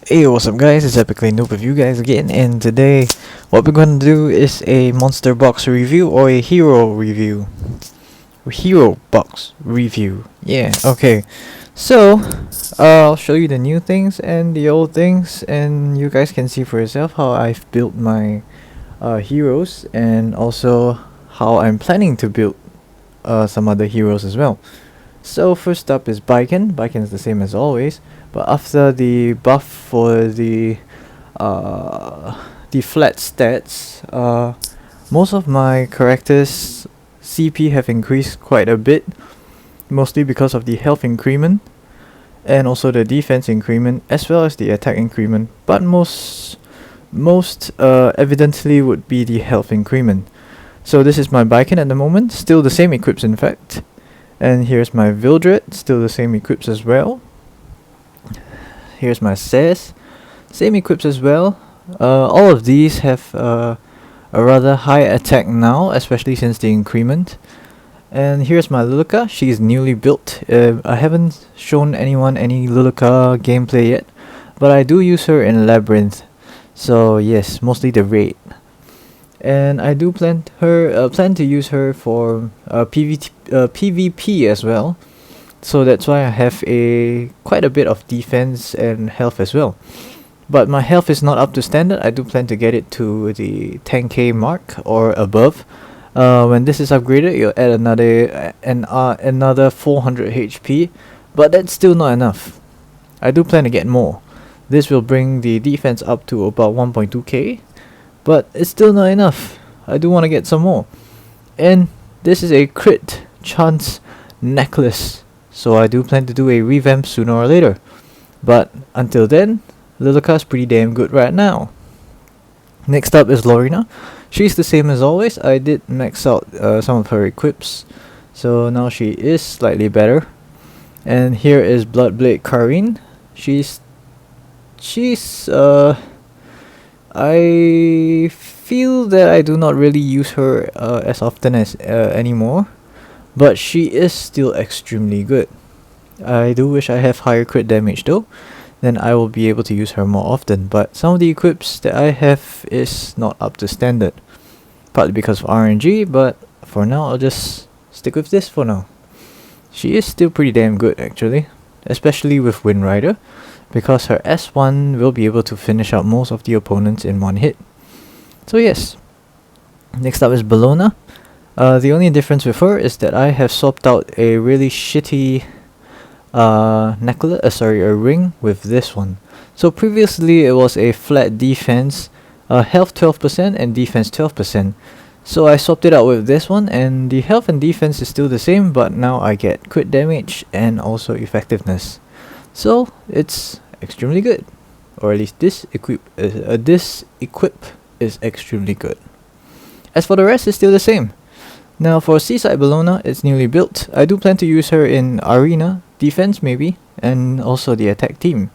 Hey, what's up guys, it's Epically Noob with you guys again, and today what we're going to do is a monster box review or a hero review. Hero box review, yeah, okay. So, I'll show you the new things and the old things, and you guys can see for yourself how I've built my heroes, and also how I'm planning to build some other heroes as well. So first up is Baiken. Baiken is the same as always, but after the buff for the flat stats, most of my characters' CP have increased quite a bit, mostly because of the health increment and also the defense increment as well as the attack increment, but most evidently would be the health increment. So this is my Baiken at the moment, still the same equips in fact. And here's my Vildred, still the same equips as well. Here's my Cez, same equips as well. All of these have a rather high attack now, especially since the increment. And here's my Luluka, she's newly built. I haven't shown anyone any Luluka gameplay yet, but I do use her in Labyrinth. So yes, mostly the raid. And I do plan to use her for PvP as well, so that's why I have quite a bit of defense and health as well. But my health is not up to standard. I do plan to get it to the 10k mark or above. When this is upgraded, you'll add another 400 HP, but that's still not enough. I do plan to get more. This will bring the defense up to about 1.2k. But it's still not enough. I do want to get some more. And this is a crit chance necklace, so I do plan to do a revamp sooner or later. But until then, Luluka's pretty damn good right now. Next up is Lorina. She's the same as always. I did max out some of her equips, so now she is slightly better. And here is Bloodblade Karine. I feel that I do not really use her as often as anymore, but she is still extremely good. I do wish I have higher crit damage though, then I will be able to use her more often, but some of the equips that I have is not up to standard, partly because of RNG, but for now I'll just stick with this for now. She is still pretty damn good actually, especially with Wind Rider, because her S1 will be able to finish out most of the opponents in one hit. So yes. Next up is Bellona. The only difference with her is that I have swapped out a really shitty a ring with this one. So previously it was a flat defense, health 12% and defense 12%. So I swapped it out with this one, and the health and defense is still the same, but now I get crit damage and also effectiveness. So it's extremely good, or at least this equip is extremely good. As for the rest, it's still the same. Now for Seaside Bellona, it's newly built. I do plan to use her in arena, defense maybe, and also the attack team.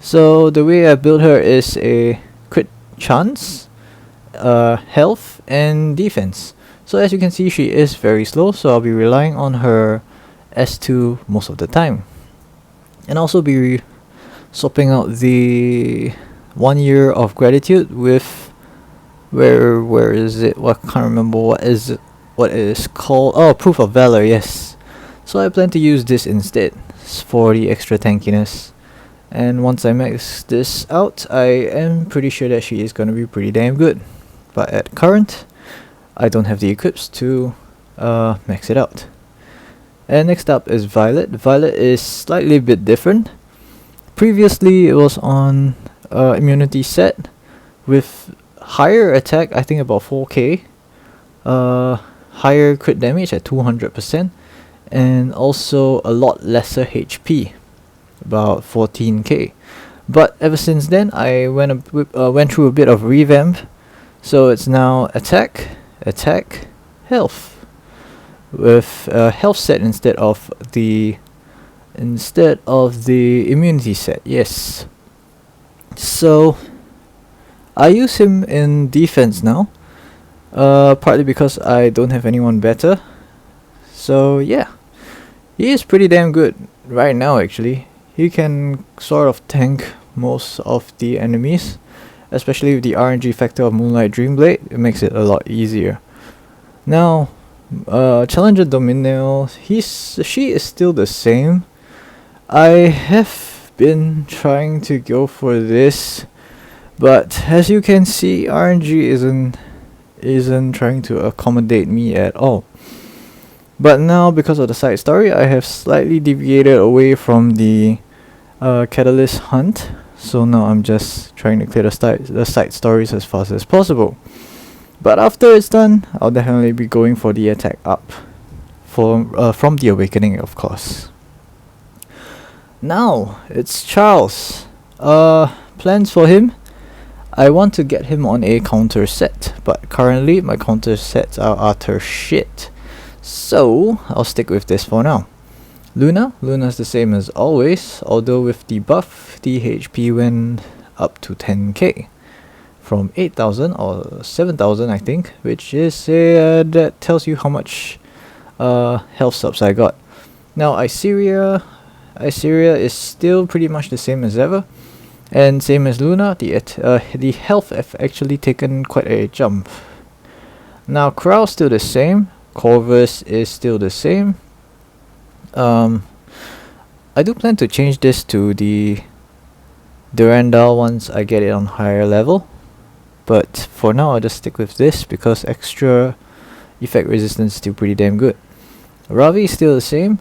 So the way I built her is a crit chance, health, and defense. So as you can see, she is very slow, so I'll be relying on her S2 most of the time. And also be swapping out the 1 year of gratitude with where is it? Well, I can't remember what it is called. Oh, proof of valor, yes. So I plan to use this instead for the extra tankiness. And once I max this out, I am pretty sure that she is gonna be pretty damn good. But at current, I don't have the equips to max it out. And next up is Violet. Violet is slightly a bit different. Previously it was on immunity set with higher attack, I think about 4k, higher crit damage at 200%, and also a lot lesser HP, about 14k. But ever since then I went through a bit of revamp, so it's now attack, health, with health set instead of the immunity set. Yes. So I use him in defense now, partly because I don't have anyone better. So yeah, he is pretty damn good right now actually. He can sort of tank most of the enemies, especially with the RNG factor of Moonlight Dreamblade. It makes it a lot easier. Now, Challenger Domino, she is still the same. I have been trying to go for this, but as you can see, RNG isn't trying to accommodate me at all. But now, because of the side story, I have slightly deviated away from the Catalyst hunt. So now I'm just trying to clear the side stories as fast as possible. But after it's done, I'll definitely be going for the attack up from the Awakening, of course. Now it's Charles. Plans for him. I want to get him on a counter set, but currently my counter sets are utter shit. So I'll stick with this for now. Luna's the same as always, although with the buff, the HP went up to 10k from 8,000 or 7,000, I think, which is that tells you how much health subs I got. Now Iceria is still pretty much the same as ever, and same as Luna. The health have actually taken quite a jump. Now Krau's still the same. Corvus is still the same. I do plan to change this to the Durandal once I get it on higher level, but for now I'll just stick with this because extra effect resistance is still pretty damn good. Ravi is still the same.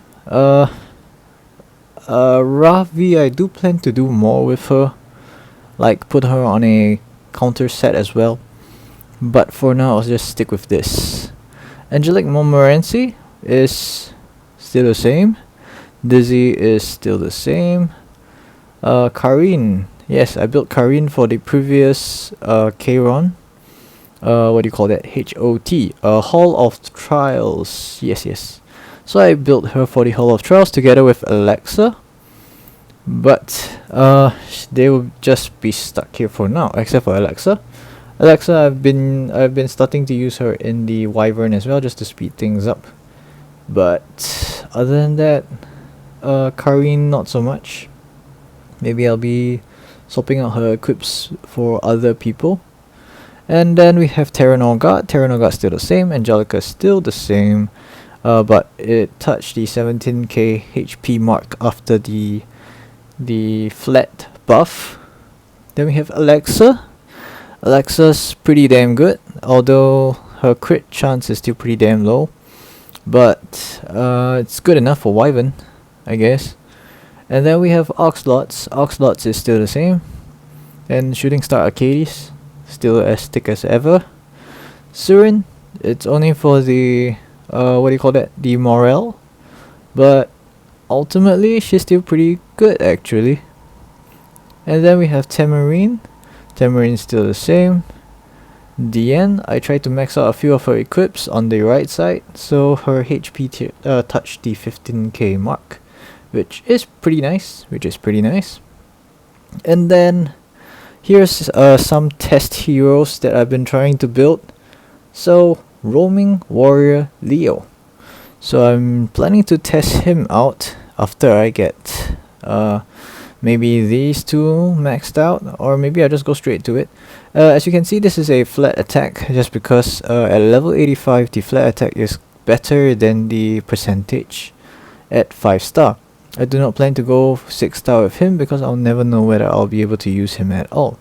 Ravi, I do plan to do more with her, like put her on a counter set as well, but for now I'll just stick with this. Angelic Montmorency is still the same. Dizzy is still the same. Karine, yes, I built Karine for the previous Kron. What do you call that? HOT, Hall of Trials. Yes. So I built her for the Hall of Trials together with Alexa, but they will just be stuck here for now, except for Alexa. I've been starting to use her in the Wyvern as well, just to speed things up. But other than that, Karine not so much. Maybe I'll be swapping out her equips for other people. And then we have Terra Norgard still the same. Angelica still the same, but it touched the 17k HP mark after the flat buff. Then we have Alexa. Alexa's pretty damn good, although her crit chance is still pretty damn low, but it's good enough for Wyvern, I guess. And then we have Oxlots is still the same, and Shooting Star Arcades still as thick as ever. Surin, it's only for the what do you call that, the morale, but ultimately she's still pretty good actually. And then we have Tamarine. Tamarine's still the same. Diane, I tried to max out a few of her equips on the right side, so her HP touched the 15k mark, which is pretty nice. And then here's some test heroes that I've been trying to build. So Roaming Warrior Leo. So I'm planning to test him out after I get maybe these two maxed out, or maybe I'll just go straight to it. As you can see, this is a flat attack, just because at level 85 the flat attack is better than the percentage at 5 star. I do not plan to go 6 star with him because I'll never know whether I'll be able to use him at all.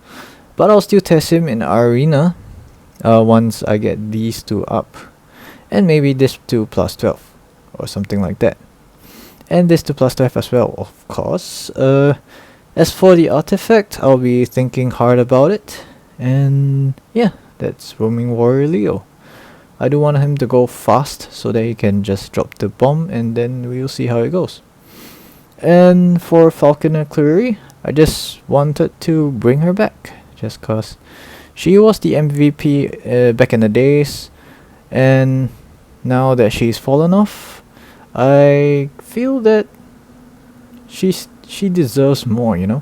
But I'll still test him in Arena once I get these two up, and maybe this two plus 12 or something like that. And this to plus 12 as well, of course. As for the artifact, I'll be thinking hard about it. And yeah, that's Roaming Warrior Leo. I do want him to go fast so that he can just drop the bomb, and then we'll see how it goes. And for Falconer Clary, I just wanted to bring her back, just cause she was the MVP back in the days, and now that she's fallen off, I feel that she deserves more, you know.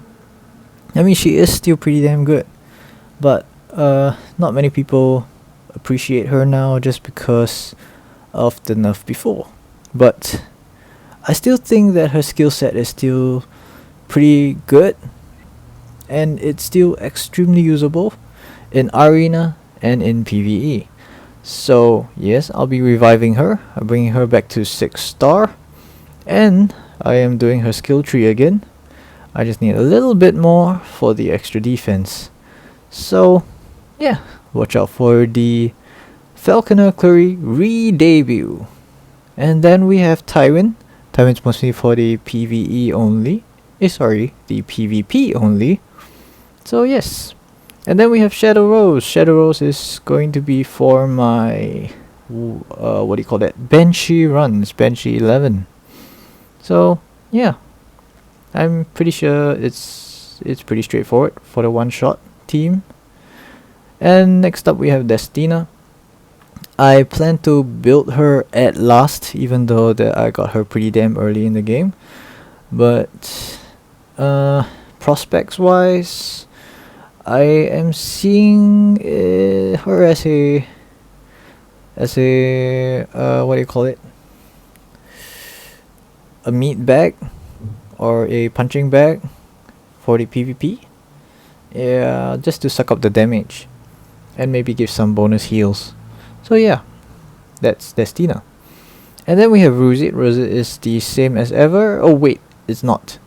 I mean, she is still pretty damn good, but not many people appreciate her now just because of the nerf before. But I still think that her skill set is still pretty good, and it's still extremely usable in Arena and in PvE. So yes, I'll be reviving her, bringing her back to 6 star, and I am doing her skill tree again. I just need a little bit more for the extra defense. So yeah, watch out for the Falconer Clary re-debut. And then we have Tywin. Tywin's mostly for the PvE only. The PvP only. So yes. And then we have Shadow Rose. Shadow Rose is going to be for my what do you call that? Banshee runs, Banshee 11. So yeah, I'm pretty sure it's pretty straightforward for the one-shot team. And next up we have Destina. I plan to build her at last, even though that I got her pretty damn early in the game. But prospects wise, I am seeing her as a what do you call it? A meat bag or a punching bag for the PvP. Yeah, just to suck up the damage and maybe give some bonus heals. So yeah, that's Destina. And then we have Ruzit. Ruzit is the same as ever. Oh wait, it's not.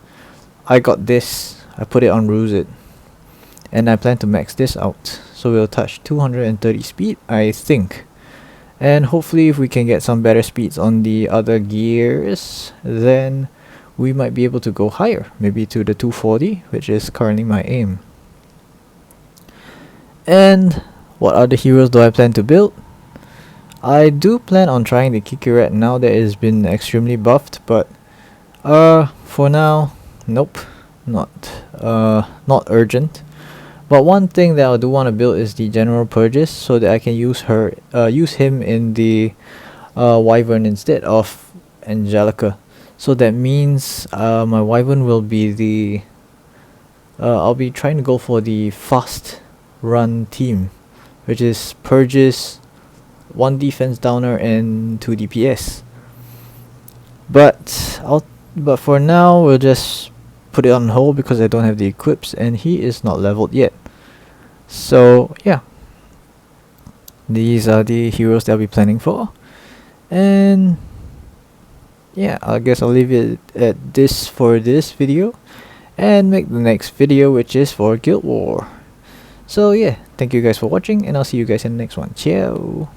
I got this. I put it on Ruzit. And I plan to max this out. So we'll touch 230 speed, I think. And hopefully if we can get some better speeds on the other gears, then we might be able to go higher. Maybe to the 240, which is currently my aim. And what other heroes do I plan to build? I do plan on trying the Kikirat now that it has been extremely buffed, but for now, nope, not urgent. But one thing that I do want to build is the General Purges, so that I can use him in the Wyvern instead of Angelica. So that means my Wyvern will be the I'll be trying to go for the fast run team, which is Purges, 1 defense downer and 2 DPS. But for now we'll just put it on hold because I don't have the equips and he is not leveled yet. So yeah, these are the heroes that I'll be planning for. And yeah, I guess I'll leave it at this for this video and make the next video, which is for Guild War. So yeah, thank you guys for watching and I'll see you guys in the next one. Ciao.